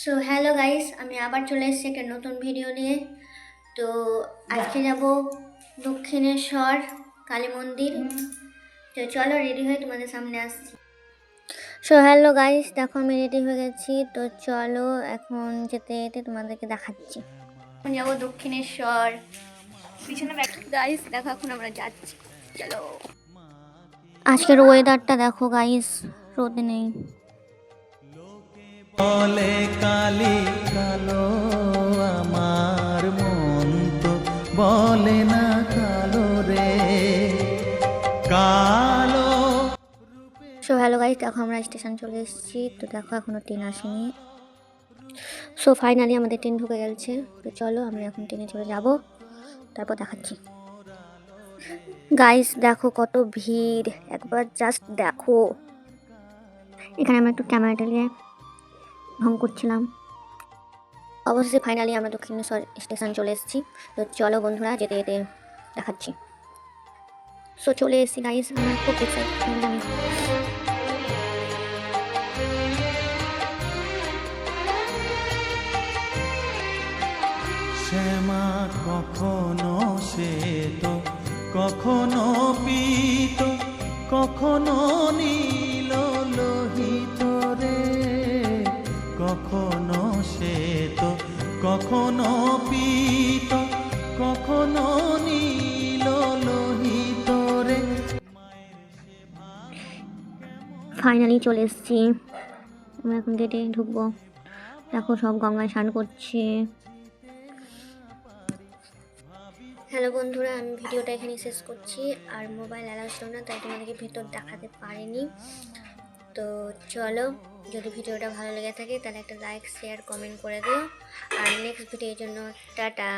So hello guys, আমি আবার চলে এসেছি একটা নতুন ভিডিও নিয়ে। তো আজকে যাব দক্ষিণেশ্বর কালী মন্দির। তো চলো রেডি হয়ে তোমাদের সামনে আসছি। সো হ্যালো গাইস, দেখো আমি রেডি হয়ে গেছি। তো চলো এখন যেতে যেতে তোমাদেরকে দেখাচ্ছি। এখন যাবো দক্ষিণেশ্বর। পিছনে গাইস দেখো, এখন আমরা যাচ্ছি। চলো। আজকের ওয়েদারটা দেখো গাইস, রোদ নেই। বলে কালি কালো আমার মন তো বলে না কালো রে কালো। সো হ্যালো গাইস, দেখো আমরা স্টেশন চলে এসেছি। তো দেখো এখনো ট্রেন আসেনি। সো ফাইনালি আমাদের ট্রেন ঢুকে গেছে। তো চলো আমরা এখন ট্রেনে চলে যাব, তারপর দেখাচ্ছি। গাইস দেখো কত ভিড়, একবার জাস্ট দেখো। এখানে আমরা একটু ক্যামেরাটা নিয়ে ঢং করছিলাম। অবশেষে ফাইনালি আমরা দক্ষিণেশ্বর স্টেশন চলে এসেছি। তো চলো বন্ধুরা, যেতে যেতে দেখাচ্ছি। সো চলে এসেছি গাইস, আমরা খুব এক্সাইটেড। শ্যামা কখনো শ্বেত কখনো পীত কখনো নীল লোহিত রে কখনো শ্বেত কখনো পীত কখনো নীল লোহিত রে। ফাইনালি চলে এসেছি, আমরা এখন গেটে ঢুকবো। দেখো সব গঙ্গায় স্নান করছে। হ্যালো বন্ধুরা, আমি ভিডিওটা এখানে শেষ করছি। আর মোবাইল অ্যালাউ ছিল না, তাই তোমাদেরকে ভিতর দেখাতে পারিনি। তো চলো, যদি ভিডিওটা ভালো লেগে থাকে তাহলে একটা লাইক শেয়ার কমেন্ট করে দিও। আর নেক্সট ভিডিওর জন্য টাটা।